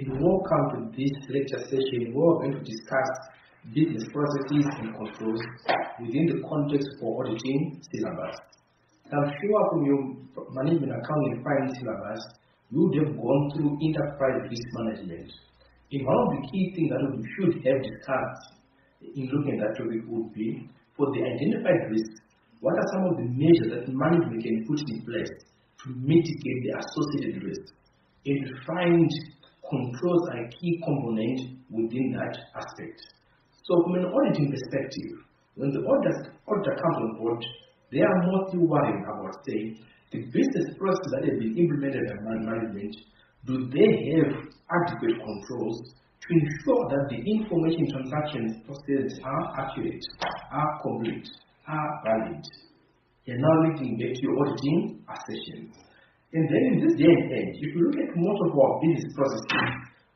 and welcome to this lecture session where we're going to discuss business processes and controls within the context for auditing syllabus. I'm sure from your management accounting and finance syllabus, you would have gone through enterprise risk management. And one of the key things that we should have discussed in looking at that topic would be, for the identified risks, what are some of the measures that management can put in place to mitigate the associated risks, and to find controls are a key component within that aspect. So from an auditing perspective, when the auditor comes on board, they are mostly worrying about, say, the business process that has been implemented by management, do they have adequate controls to ensure that the information transactions processed are accurate, are complete, are valid? And now linking back to your auditing sessions. And then in this day and age, if you look at most of our business processes,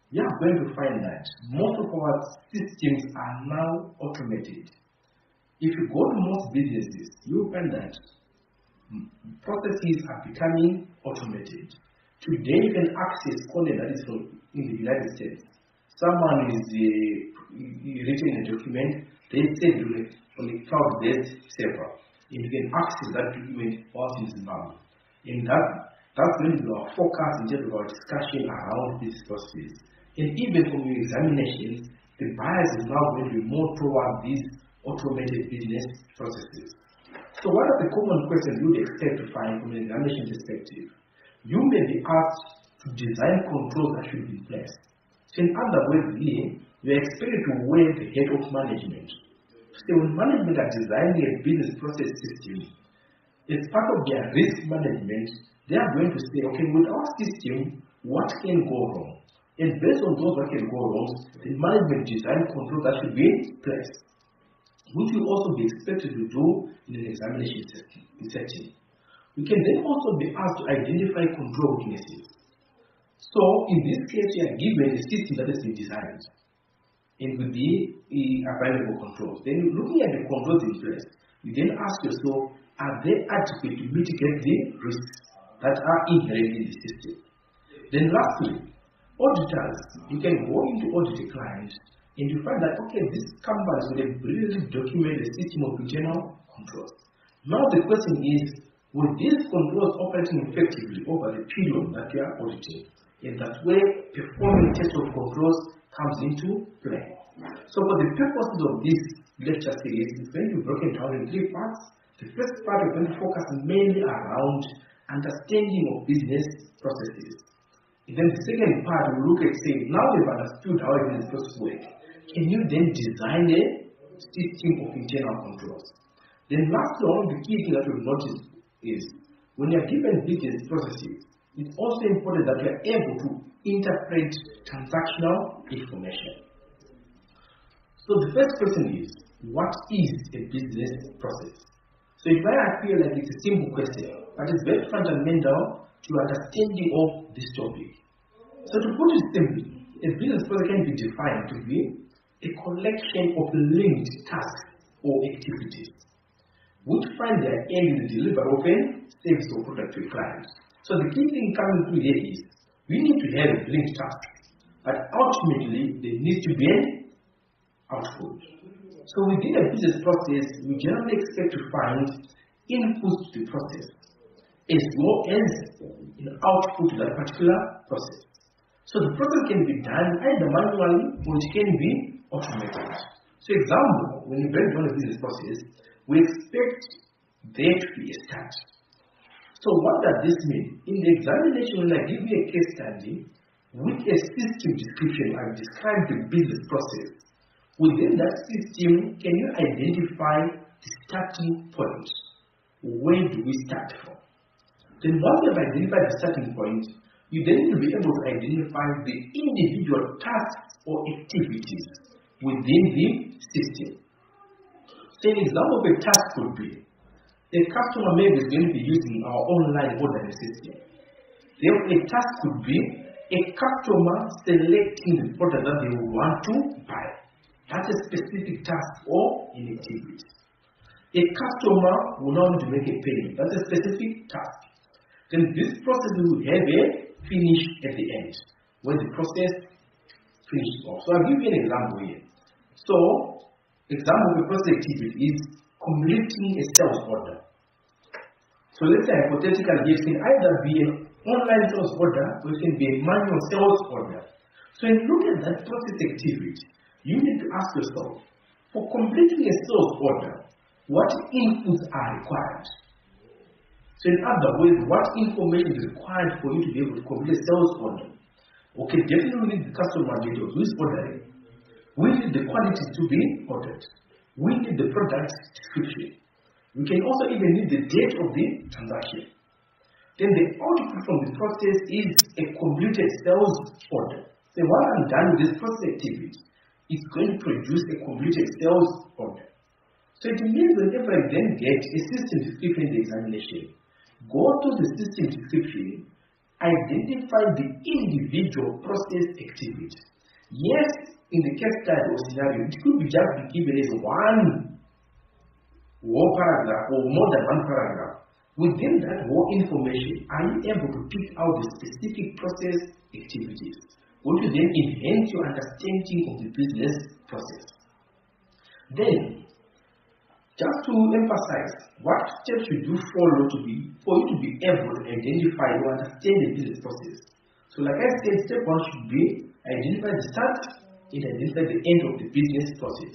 we are going to find that most of our systems are now automated. If you go to most businesses, you'll find that processes are becoming automated. Today, you can access content that is in the United States. Someone is written a document, they send it on a cloud-based server. And you can access that document whilst in Zimbabwe. And that's going to be our focus in terms of our discussion around business processes. And even from your examinations, the bias is now going to be more toward these automated business processes. So what are the common questions you would expect to find from an examination perspective? You may be asked to design controls that should be in place. So in other words here, you are expected to wear the head of management. So when management are designing a business process system, as part of their risk management, they are going to say, okay, with our system, what can go wrong? And based on those what can go wrong, the management design control that should be in place, which will also be expected to do in an examination setting. We can then also be asked to identify control weaknesses. So in this case, we are given a system that has been designed and with the available controls. Then looking at the controls in place, you then ask yourself, are they adequate to mitigate the risks that are inherent in the system? Then lastly, auditors, you can go into audit a client and you find that, okay, this company would have brilliantly documented a system of internal controls. Now the question is, will these controls operating effectively over the period that you are auditing? And that's where performing test of controls comes into play. So for the purposes of this lecture series, it's going to be broken down in three parts. The first part is going to focus mainly around understanding of business processes. And then the second part will look at, say, now we've understood how a business process works, can you then design a system of internal controls? Then lastly, one of the key things that we've noticed is when you're given business processes, it's also important that you're able to interpret transactional information. So the first question is, what is a business process? So it might appear like it's a simple question, but it's very fundamental to understanding of this topic. So to put it simply, a business process can be defined to be a collection of linked tasks or activities which find their aim in the delivery of a service or product to a client. So the key thing coming through here is we need to have linked tasks, but ultimately there needs to be an output. So within a business process, we generally expect to find inputs to the process as well as an output to that particular process. So the process can be done either manually or it can be automated. So example, when you break down a business process, we expect there to be a start. So what does this mean? In the examination, when I give you a case study with a system description, I describe the business process. Within that system, can you identify the starting point? Where do we start from? Then once you have identified the starting point, you then need to be able to identify the individual tasks or activities within the system. So an example of a task could be, a customer maybe is going to be using our online ordering system. Therefore, a task could be a customer selecting the product that they want to buy. That's a specific task or an activity. A customer will now need to make a payment. That's a specific task. Then this process will have a finish at the end, when the process finishing off. So I'll give you an example here. So, example of a process activity is completing a sales order. So let's say hypothetically it can either be an online sales order or it can be a manual sales order. So when you look at that process activity, you need to ask yourself, for completing a sales order, what inputs are required? So in other words, what information is required for you to be able to complete a sales order? Okay, definitely we need the customer details, who is ordering. We need the quantities to be ordered. We need the product description. We can also even need the date of the transaction. Then the output from the process is a completed sales order. So once I'm done with this process activity, it's going to produce a completed sales order. So it means whenever I then get a system description in the examination, go to the system description, identify the individual process activity. Yes, in the case study or scenario, it could be just be given as one whole paragraph or more than one paragraph. Within that whole information, are you able to pick out the specific process activities, which will then enhance your understanding of the business process? Then, just to emphasize, what steps should you follow for you to be able to identify or understand the business process? So like I said, step one should be identify the start and identify the end of the business process.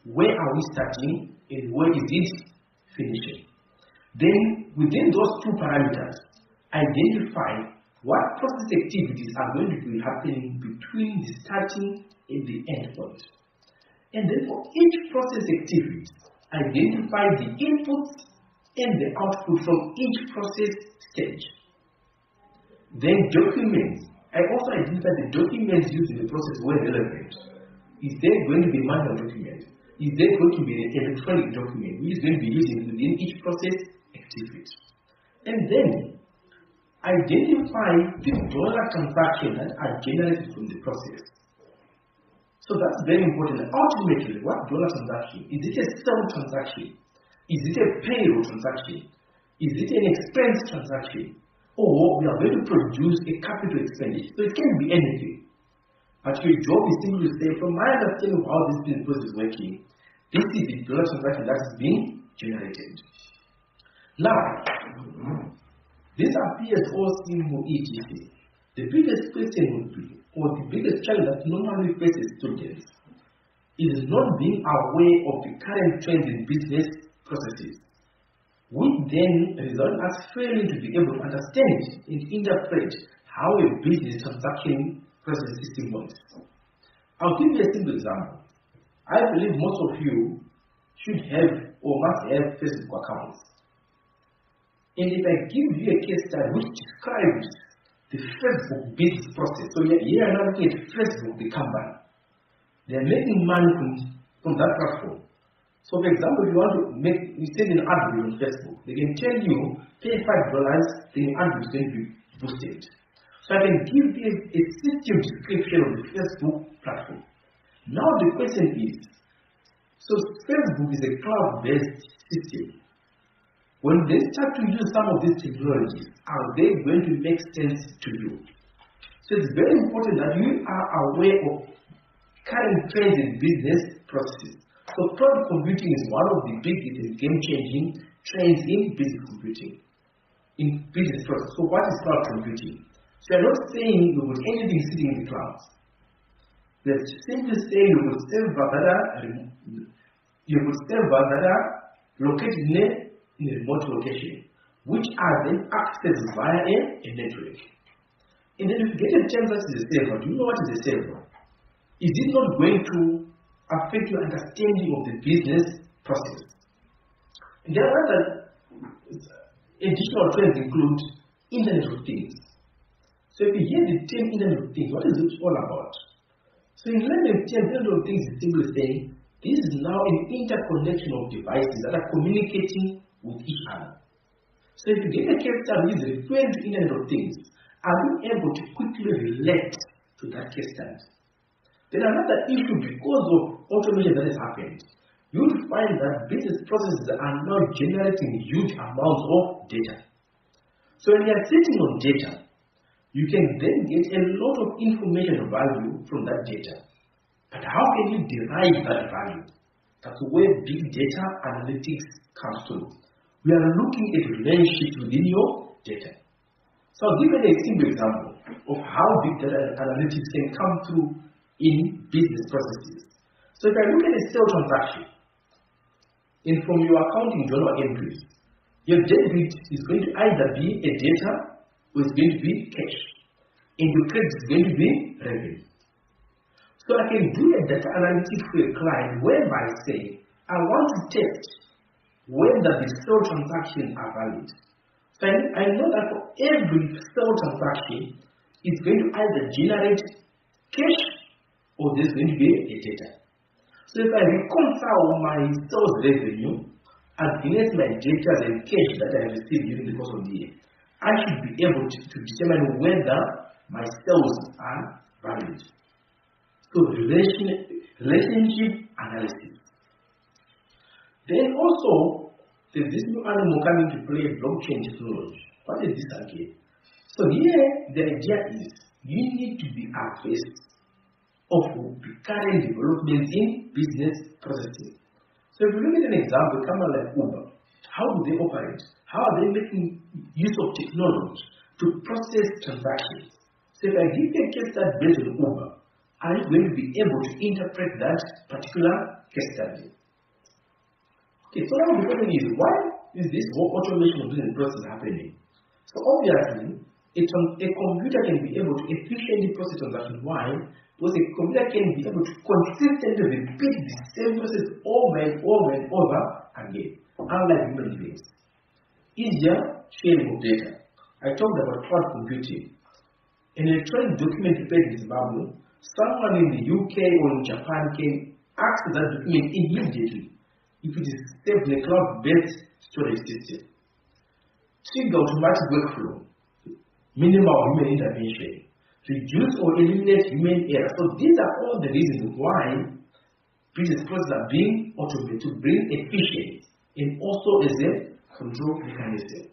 Where are we starting and where is it finishing? Then, within those two parameters, identify what process activities are going to be happening between the starting and the end point. And then for each process activity, identify the inputs and the output from each process stage. Then documents. I also identify the documents used in the process where relevant. Is there going to be a manual document? Is there going to be an electronic document which is going to be used within each process activity? And then identify the dollar transactions that are generated from the process. So that's very important. Ultimately, what dollar transaction? Is it a sell transaction? Is it a payroll transaction? Is it an expense transaction? Or we are going to produce a capital expenditure? So it can be anything. But your job is simply to say, from my understanding of how this business process is working, this is the dollar transaction that is being generated. Now, this appears all simple etc. The biggest question would be, or the biggest challenge that normally faces students, is not being aware of the current trends in business processes, which then result in us failing to be able to understand and interpret how a business transaction process system works. I'll give you a simple example. I believe most of you should have or must have Facebook accounts. And if I give you a case study which describes the Facebook business process, so here I'm now looking at Facebook, the company. They are making money from that platform. So for example, if you want to send an ad on Facebook, they can tell you, pay $5, then your ad is going to be boosted. So I can give you a system description of the Facebook platform. Now the question is, so Facebook is a cloud-based system. When they start to use some of these technologies, are they going to make sense to you? So it's very important that you are aware of current trends in business processes. So cloud computing is one of the biggest and game-changing trends in business computing, in business process. So what is cloud computing? So I'm not saying you put anything sitting in the clouds. They're simply saying you will server that are located in a remote location, which are then accessed via a network. And then if you get a chance that is a server, do you know what is a server? Is it not going to affect your understanding of the business process? And there are other additional trends include Internet of Things. So if you hear the term Internet of Things, what is it all about? So in layman's terms, Internet of Things is simply saying this is now an interconnection of devices that are communicating with each other. So if you get a case study which is referring to Internet of Things, are you able to quickly relate to that case study? Then another issue, because of automation that has happened, you will find that business processes are now generating huge amounts of data. So when you are sitting on data, you can then get a lot of information value from that data. But how can you derive that value? That's where big data analytics comes through. We are looking at relationships within your data. So I'll give you a simple example of how big data analytics can come through in business processes. So if I look at a sales transaction, and from your accounting journal entries, your debit is going to either be a data or it's going to be cash. And your credit is going to be revenue. So I can do a data analytics for a client whereby I say, I want to test whether the sale transactions are valid. So I know that for every sale transaction, it's going to either generate cash or there's going to be a data. So if I reconcile my sales revenue against my data and cash that I received during the course of the year, I should be able to determine whether my sales are valid. So relationship analysis. Then also, there's this new animal coming to play, blockchain technology. What is this again? So here, the idea is you need to be abreast of the current developments in business processing. So if you look at an example, company like Uber, how do they operate? How are they making use of technology to process transactions? So if I give you a case study based on Uber, are you going to be able to interpret that particular case study? Okay, so now the question is, why is this whole automation of business process happening? So obviously, a computer can be able to efficiently process transactions. Why? Because a computer can be able to consistently repeat the same process over and over and over again, unlike human beings. Easier sharing of data. I talked about cloud computing. An electronic document prepared in Zimbabwe, someone in the UK or in Japan can access that document immediately if it is saved in a cloud-based storage system. Trigger automatic workflow, minimal human intervention, reduce or eliminate human error. So these are all the reasons why business processes are being automated to bring efficiency and also as a control mechanism.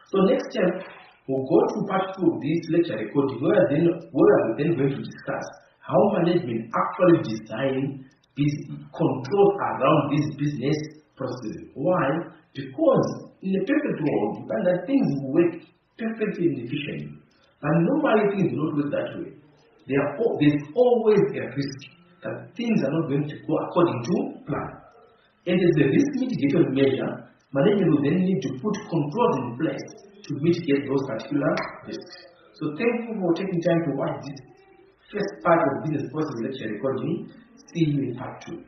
So next step, we'll go to part 2 of this lecture recording where we are then going to discuss how management actually design controls around these business processes. Why? Because in a perfect world, you find that things work perfectly and efficiently. And normally things do not work that way. There's always a risk that things are not going to go according to plan. And as a risk mitigation measure, management will then need to put controls in place to mitigate those particular risks. So thank you for taking time to watch this first part of business process lecture recording. See you in part 2.